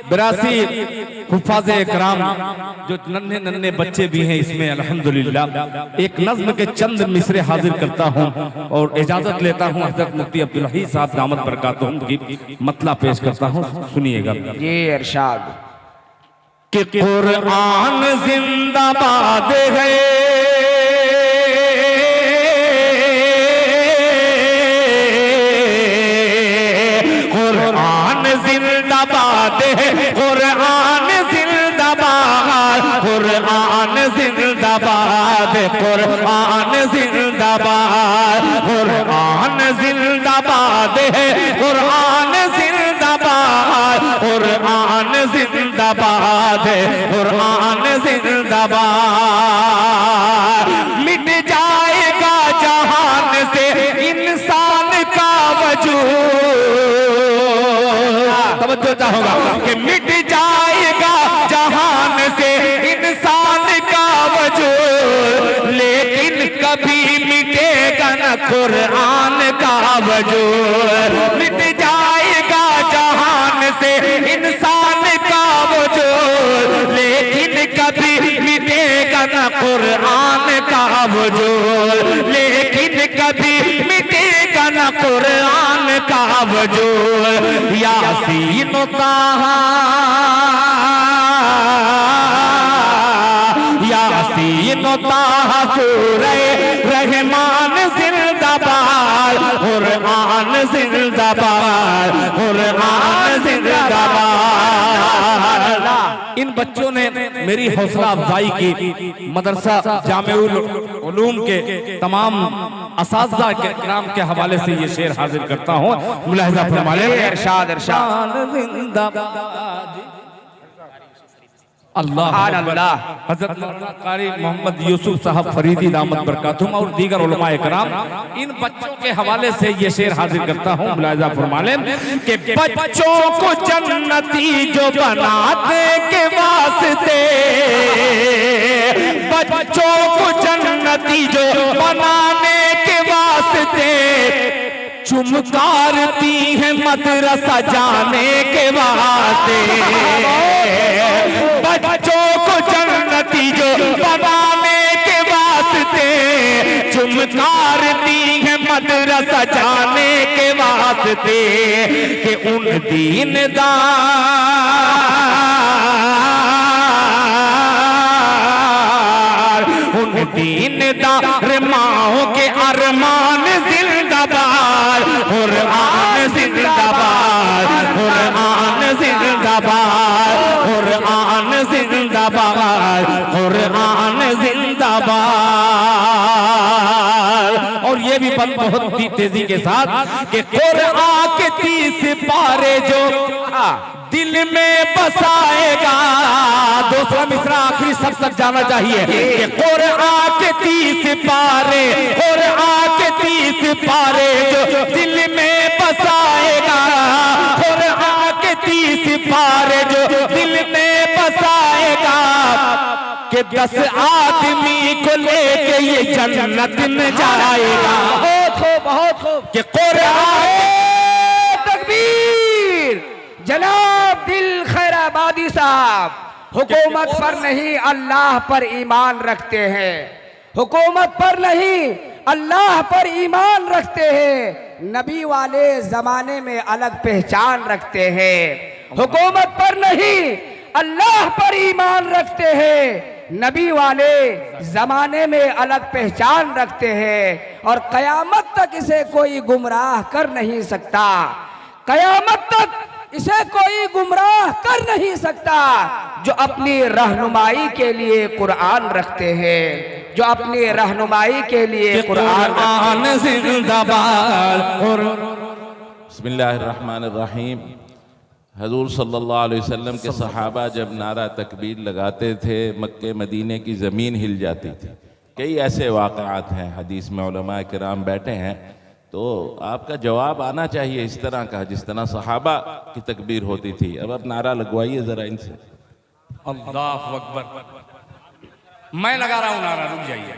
82 हुफ़ाज़ इकराम जो नन्हे नन्हे बच्चे भी हैं इसमें अल्हम्दुलिल्लाह एक नज़्म के चंद मिसरे हाजिर करता हूँ और इजाजत लेता हूँ हज़रत मुफ्ती अब्दुल हई साहब दामत बरकातुहुम की मतला पेश करता हूँ, सुनिएगा। जी इरशाद कि कुरान जिंदाबाद है, कुरान जिंदाबाद है, कुरान जिंदाबाद, कुरान जिंदाबाद, कुरान जिंदाबाद, कुरान जिंदाबाद है, कुरान जिंदाबाद, कुरान जिंदाबाद है, कुरान जिंदाबाद। मिट जाएगा जहान से इंसान का वजूद, तवज्जो चाहूंगा कि मिट जाएगा जहान से इंसान का वजूद, लेकिन कभी मिटेगा न कुरान का वजूद। मिट जाएगा जहान से इंसान का वजूद, लेकिन कभी मिटेगा न कुरान का वजूद, लेकिन कभी मिटेगा न कुरान का वजूद। यासीन ताहा, यासीन ताहा सूरे रहमान जिंदाबाद, कुरान जिंदाबाद, कुरान जिंदाबाद। इन बच्चों ने मेरी हौसला अफजाई की। मदरसा जामिउल उलूम के तमाम असातिज़ा के इकराम के हवाले से ये शेर हाजिर करता हूँ, मुलाहिज़ा फरमाएं। इरशाद इरशाद अल्लाह अल्लाह। हज़रत कारी मोहम्मद यूसुफ साहब फरीदी दामत बरकातुहुम और दीगर उलमा इकराम इन बच्चों के हवाले से ये शेर हाजिर करता हूँ, मुलाहिज़ा फरमाएं कि बच्चों को जन्नती जो बनाने के वास्ते, बच्चों को जन्नती जो बनाने के वास्ते चुमकारती है मदरसा जाने के वास्ते। बच्चों को जन्नती जो बनाने के वास्ते चुमकारती है मदरसा जाने के वास्ते, कि उन दीनदार, उन दीनदार माओं के अरमान जिंदाबाद, कुरान जिंदाबाद, कुरान जिंदाबाद, कुरान जिंदाबाद, कुरान जिंदाबाद। और ये भी बात बहुत तेजी के साथ कि कुरान के 30 पारे जो दिल में बसाएगा, दूसरा मिसरा आखिरी सब तक जाना चाहिए कि कुरान के 30 पारे, कुरान के 30 पारे जो दिल में बसाएगा, कुरान के 30 पारे जो दिल में बसाएगा, कि 10 आदमी को लेके ये जन्नत में जाएगा। बहुत खूब, बहुत खूब कि कुरान। तकबीर। जनाब दिल खैराबादी साहब हुकूमत पर नहीं अल्लाह पर ईमान रखते हैं, हुकूमत पर नहीं अल्लाह पर ईमान रखते हैं, नबी वाले जमाने में अलग पहचान रखते हैं। हुकूमत पर नहीं अल्लाह पर ईमान रखते हैं, नबी वाले जमाने में अलग पहचान रखते हैं, और कयामत तक इसे कोई गुमराह कर नहीं सकता, कयामत तक इसे कोई गुमराह कर नहीं सकता, जो अपनी रहनुमाई के लिए कुरान रखते हैं, जो अपनी रहनुमाई के लिए कुरान जिंदाबाद। बिस्मिल्लाहिर्रहमानिर्रहीम। हजूर सल्लल्लाहु अलैहि वसल्लम के सहाबा जब नारा तकबीर लगाते थे मक्के मदीने की ज़मीन हिल जाती थी। कई ऐसे वाक़आत हैं हदीस में, उलमा किराम बैठे हैं, तो आपका जवाब आना चाहिए इस तरह का जिस तरह सहाबा की तकबीर होती थी। अब आप नारा लगवाइए ज़रा इनसे। अल्लाहु अकबर। मैं लगा रहा हूँ नारा, रुक जाइए।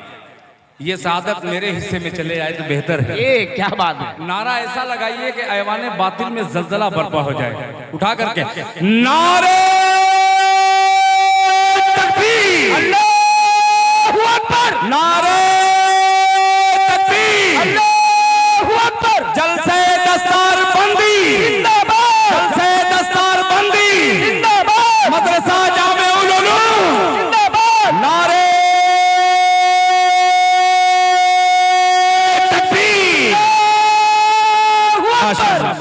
ये सादत मेरे हिस्से में चले आए तो बेहतर है। ये क्या बात है। नारा ऐसा लगाइए कि ऐवाने बातिल में जलजला बर्पा हो जाए। उठा करके नारे तकबीर, अल्लाहू अकबर, नारे तकबीर, अल्लाहू अकबर, जलसे दस्तार बंदी जिंदाबाद, जलसे दस्तार बंदी जिंदाबाद, मदरसा जामे उल उलूम जिंदाबाद, नारे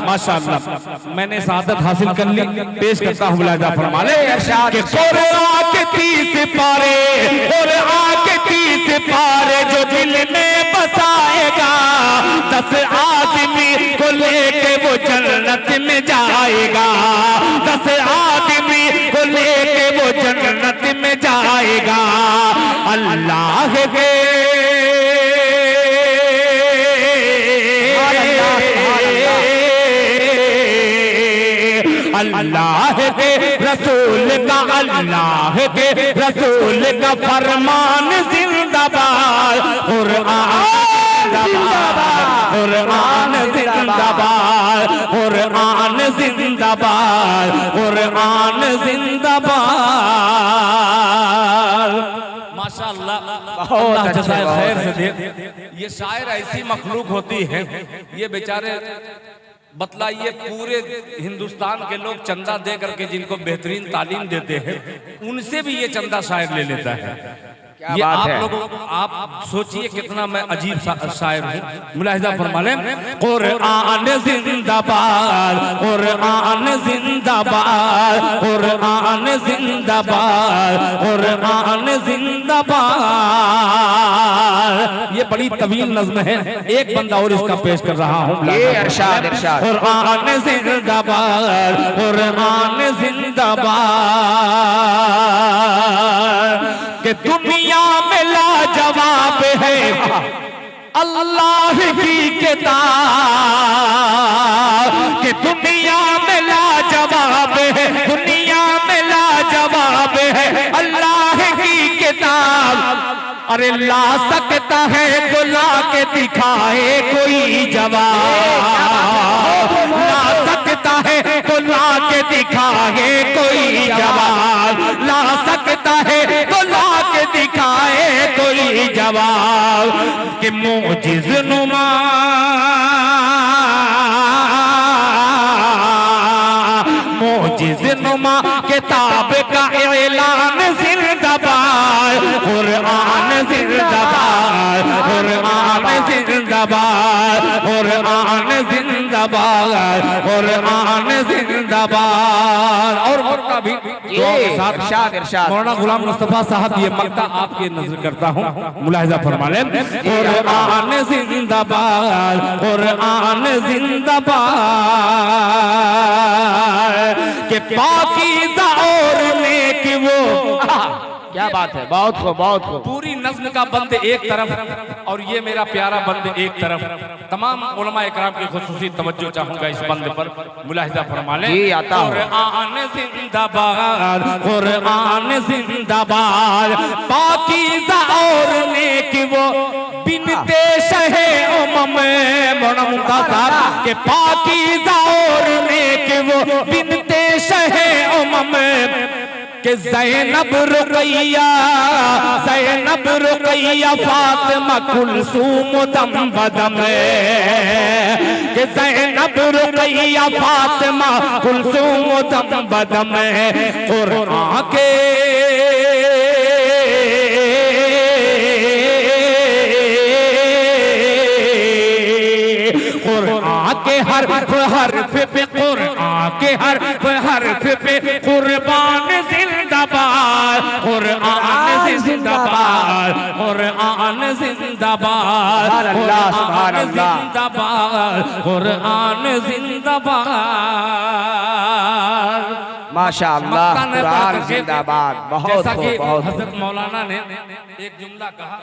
माशाअल्लाह। मैंने सादत हासिल कर ली। पेश करता हूँ मुलाहिजा फरमा ले कि कुरान के 30 पारे, कुरान के 30 पारे जो दिल में बसाएगा, 10 आदमी को लेके वो जन्नत में जाएगा, 10 आदमी को लेके वो जन्नत में जाएगा। अल्लाह के अल्लाह के रसूल का, अल्लाह के रसूल का फरमान जिंदाबाद, कुरान जिंदाबाद, कुरान जिंदाबाद, कुरान जिंदाबाद, कुरान जिंदाबाद। माशाअल्लाह, अल्लाह जज़ाए खैर से दे। ये शायर ऐसी मखलूक होती है, ये बेचारे बतलाइए पूरे हिंदुस्तान के लोग चंदा दे करके जिनको बेहतरीन तालीम देते हैं, उनसे भी ये चंदा शायर ले लेता है। ये आप लोगों, आप सोचिए कितना मैं अजीब शायर हूँ। मुलाहिजा फरमा लें, कुरान जिंदाबाद, कुरान जिंदाबाद, कुरान जिंदाबाद, कुरान जिंदाबाद। ये बड़ी तवील नज़्म है, एक बंदा और इसका पेश कर रहा हूँ। ये इरशाद, इरशाद। कुरान जिंदाबाद, कुरान जिंदाबाद, कि दुनिया में लाजवाब है अल्लाह की किताब, कि दुनिया में लाजवाब है, दुनिया में लाजवाब है अल्लाह की किताब। अरे ला सकता है तो ला के दिखाए कोई जवाब, ला सकता है तो ला के दिखाए कोई जवाब, ला सकता है तो ला के दिखाए कोई जवाब। कि मोजिज़ नुमा, मोजिज़ नुमा किताब का ऐलान जिंदाबाद, कुरान जिंदाबाद, कुरान जिंदाबाद, कुरान जिंदाबाद, कुरान जिंदाबाद। और मक्ता भी इरशाद, इरशाद। मौलाना गुलाम मुस्तफा साहब ये मक्ता आपके नजर करता हूँ, मुलाहिजा फरमा लें। कुरान जिंदाबाद, कुरान जिंदाबाद, के पाकीज़ा और नेक वो। क्या बात है, बहुत खूब, बहुत खूब। पूरी नज़्म का बंद एक तरफ और ये मेरा प्यारा बंद एक तरफ। तमाम उलमा इकराम की खुसूसी तवज्जो चाहूंगा इस बंद पर, मुलाहिजा फरमा लें। जी, आता हूं। कुरान जिंदाबाद, कुरान जिंदाबाद, पाकीज़ा और नेक वो बिनते शहे उमम। मौलाना मुमताज़ साहब के पाकीज़ा और नेक वो बिनते शहे उमम, कि ज़ैनब रुक़ैया, ज़ैनब रुक़ैया फातिमा कुलसूम दम बदम, कि ज़ैनब रुक़ैया फातिमा कुलसूम दम बदम। कुरान के हर्फ हर्फ पे, कुरान के हर्फ हर्फ पे कुर्बान जिंदाबाद, कुरान जिंदाबाद, कुरान जिंदाबाद, कुरान जिंदाबाद, कुरान जिंदाबाद। माशाअल्लाह, कुरान जिंदाबाद। बहुत जैसा कि बहुत। हज़रत मौलाना ने एक जुमला कहा,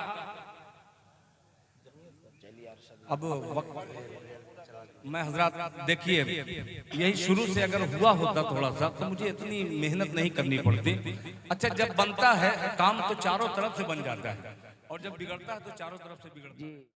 अब मैं हजरत देखिए, यही शुरू से अगर हुआ होता थोड़ा सा तो मुझे इतनी मेहनत नहीं करनी पड़ती। अच्छा, जब बनता है काम तो चारों तरफ से बन जाता है, और जब बिगड़ता है तो चारों तरफ से बिगड़ता है। जी।